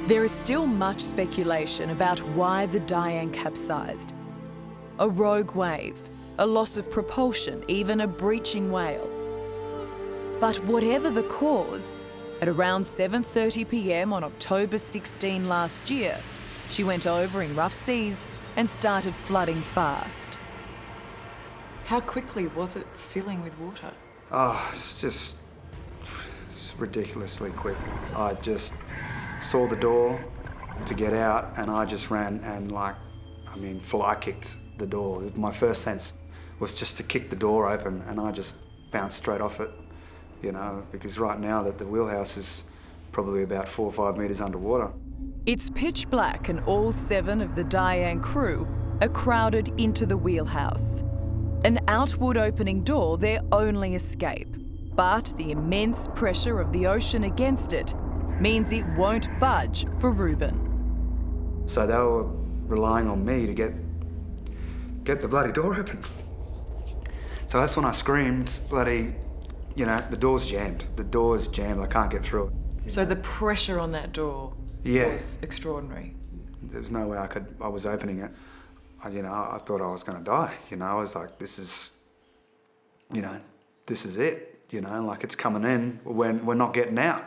There is still much speculation about why the Dianne capsized. A rogue wave, a loss of propulsion, even a breaching whale. But whatever the cause, at around 7:30 p.m. on October 16 last year, she went over in rough seas and started flooding fast. How quickly was it filling with water? Oh, it's ridiculously quick. I just saw the door to get out and I just ran and fly kicked the door. My first sense was just to kick the door open and I just bounced straight off it, because right now that the wheelhouse is probably about 4 or 5 metres underwater. It's pitch black and all 7 of the Dianne crew are crowded into the wheelhouse. An outward opening door, their only escape. But the immense pressure of the ocean against it means it won't budge for Reuben. So they were relying on me to get the bloody door open. So that's when I screamed, the door's jammed. The door's jammed, I can't get through it. So the pressure on that door was extraordinary. There was no way I was opening it. I thought I was going to die. I was like, this is it. It's coming in. We're not getting out.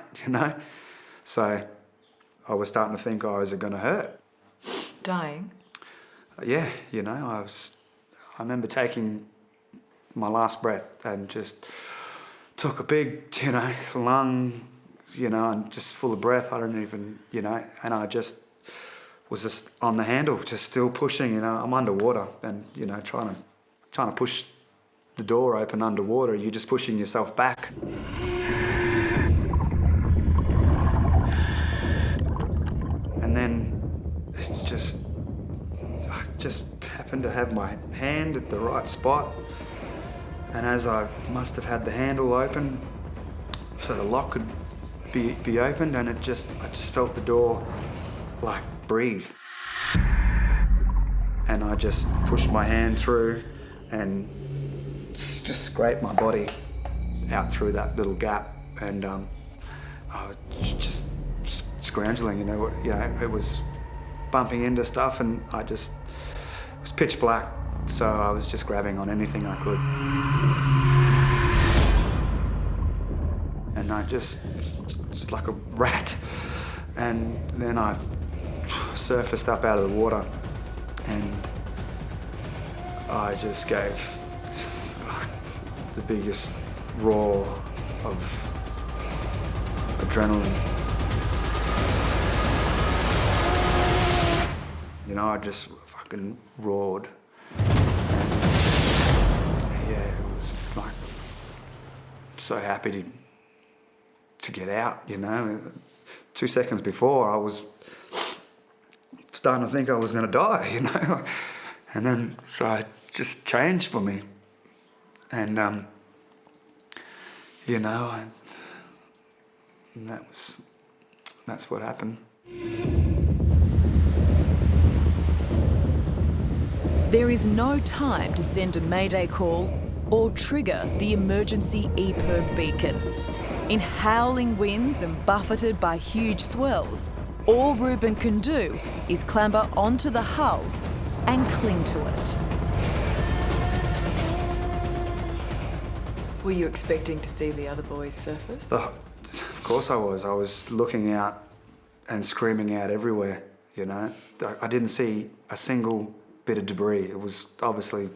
So I was starting to think, is it going to hurt? Dying? Yeah. I remember taking my last breath and just took a big, lung, and just full of breath. I don't even, and I just was just on the handle, just still pushing, I'm underwater and, trying to push the door open underwater, you're just pushing yourself back. And then it's I just happened to have my hand at the right spot. And as I must have had the handle open, so the lock could be opened, and I just felt the door breathe. And I just pushed my hand through and just scraped my body out through that little gap, and I was just scrounging, it was bumping into stuff, and it was pitch black, so I was just grabbing on anything I could. And I just like a rat, and then I surfaced up out of the water, and I just gave the biggest roar of adrenaline. I just fucking roared. And it was so happy to get out, 2 seconds before I was starting to think I was going to die, And then, so it just changed for me. And, that's what happened. There is no time to send a mayday call or trigger the emergency EPIRB beacon. In howling winds and buffeted by huge swells, all Reuben can do is clamber onto the hull and cling to it. Were you expecting to see the other boys surface? Of course I was. I was looking out and screaming out everywhere, I didn't see a single bit of debris. It was obviously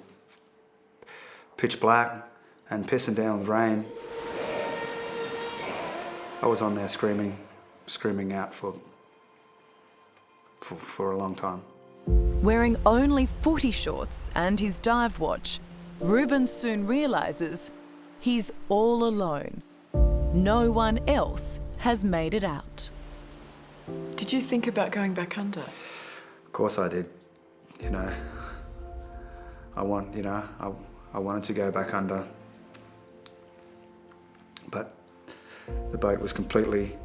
pitch black and pissing down with rain. I was on there screaming out for a long time. Wearing only footy shorts and his dive watch, Reuben soon realises he's all alone. No one else has made it out. Did you think about going back under? Of course I did. I wanted to go back under, but the boat was completely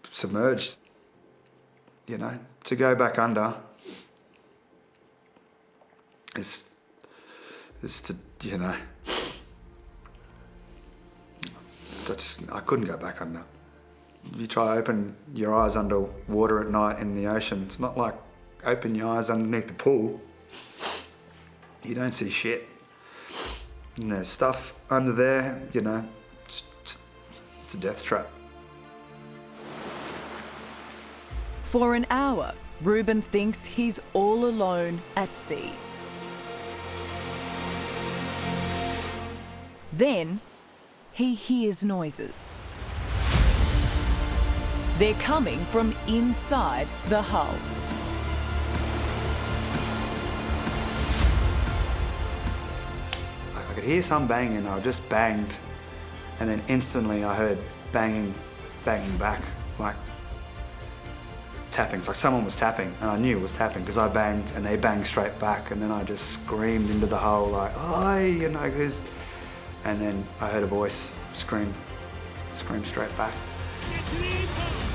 submerged. To go back under is to, you know, I couldn't go back under. You try to open your eyes under water at night in the ocean, it's not like open your eyes underneath the pool. You don't see shit. And there's stuff under there, you know, it's a death trap. For an hour, Reuben thinks he's all alone at sea. Then, he hears noises. They're coming from inside the hull. I could hear some banging, I just banged, and then instantly I heard banging back, like tapping. It's like someone was tapping, and I knew it was tapping because I banged and they banged straight back, and then I just screamed into the hull like, "Oi!" You know, and then I heard a voice scream straight back,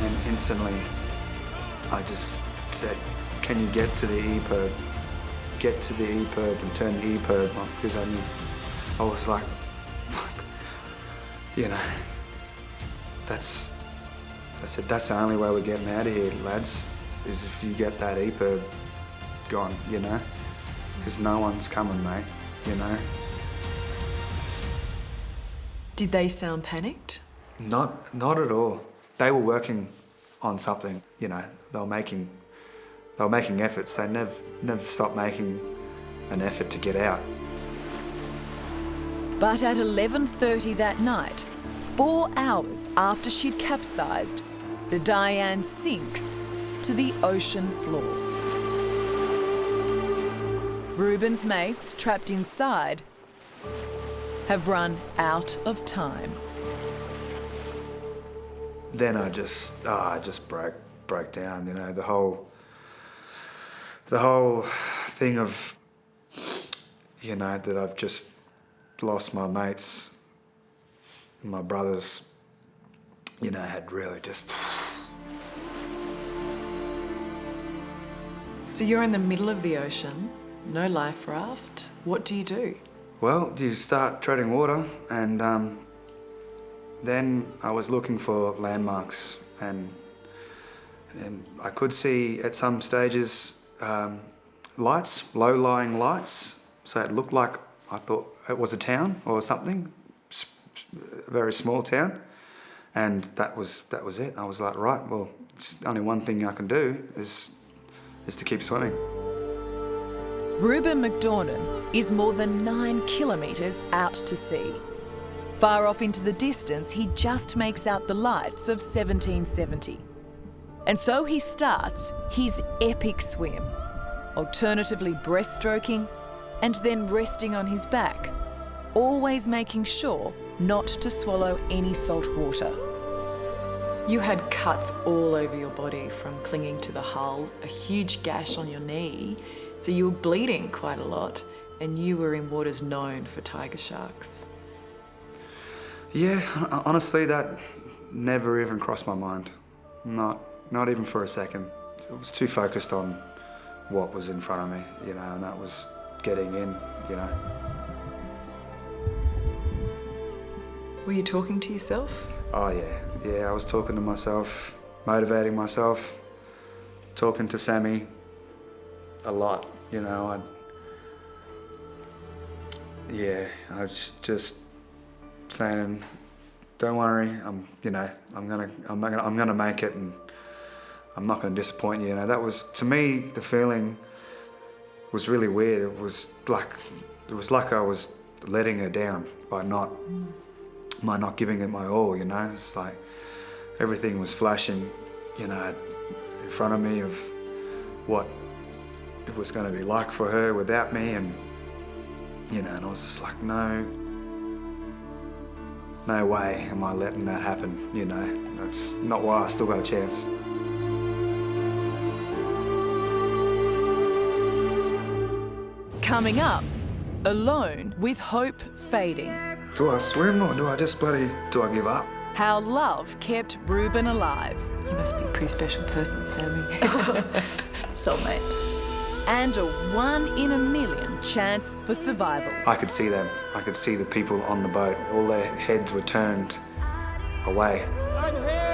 and instantly I just said, "Can you get to the E-perb? Get to the E-perb and turn the E-perb on," because I was like, fuck, you know, I said, that's the only way we're getting out of here, lads, is if you get that E-perb gone, you know, because no one's coming, mate, you know. Did they sound panicked? Not at all. They were working on something, you know, they were making efforts. They never stopped making an effort to get out. But at 11:30 that night, 4 hours after she'd capsized, the Dianne sinks to the ocean floor. Reuben's mates, trapped inside, have run out of time. Then I just broke down, you know, the whole thing of, you know, that I've just lost my mates, my brothers, you know, had really just... So you're in the middle of the ocean, no life raft. What do you do? Well, you start treading water, and then I was looking for landmarks, and I could see at some stages lights, low-lying lights, so it looked like I thought it was a town or something, a very small town, and that was it. I was like, right, well, it's only one thing I can do is to keep swimming. Reuben McDornan is more than 9 kilometres out to sea. Far off into the distance, he just makes out the lights of 1770. And so he starts his epic swim, alternatively breaststroking and then resting on his back, always making sure not to swallow any salt water. You had cuts all over your body from clinging to the hull, a huge gash on your knee, so you were bleeding quite a lot, and you were in waters known for tiger sharks. Yeah, honestly, that never even crossed my mind. Not even for a second. I was too focused on what was in front of me, you know, and that was getting in, you know. Were you talking to yourself? Oh yeah, I was talking to myself, motivating myself, talking to Sammy a lot, you know. I was just saying, don't worry, I'm gonna make it, and I'm not gonna disappoint you. You know, that was, to me, the feeling was really weird. It was like I was letting her down by not giving it my all. You know, it's like everything was flashing, you know, in front of me of what it was going to be like for her without me, and you know, and I was just like, no way am I letting that happen, you know. That's not why I still got a chance. Coming up, alone with hope fading. Do I swim, or do I give up? How love kept Reuben alive. You must be a pretty special person, Sammy. Soulmates. and a 1 in a million chance for survival. I could see them. I could see the people on the boat. All their heads were turned away. I'm here!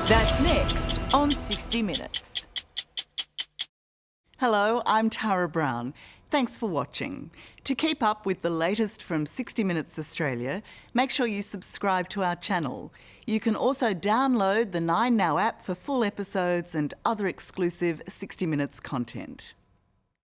That's next on 60 Minutes. Hello, I'm Tara Brown. Thanks for watching. To keep up with the latest from 60 Minutes Australia, make sure you subscribe to our channel. You can also download the 9Now app for full episodes and other exclusive 60 Minutes content.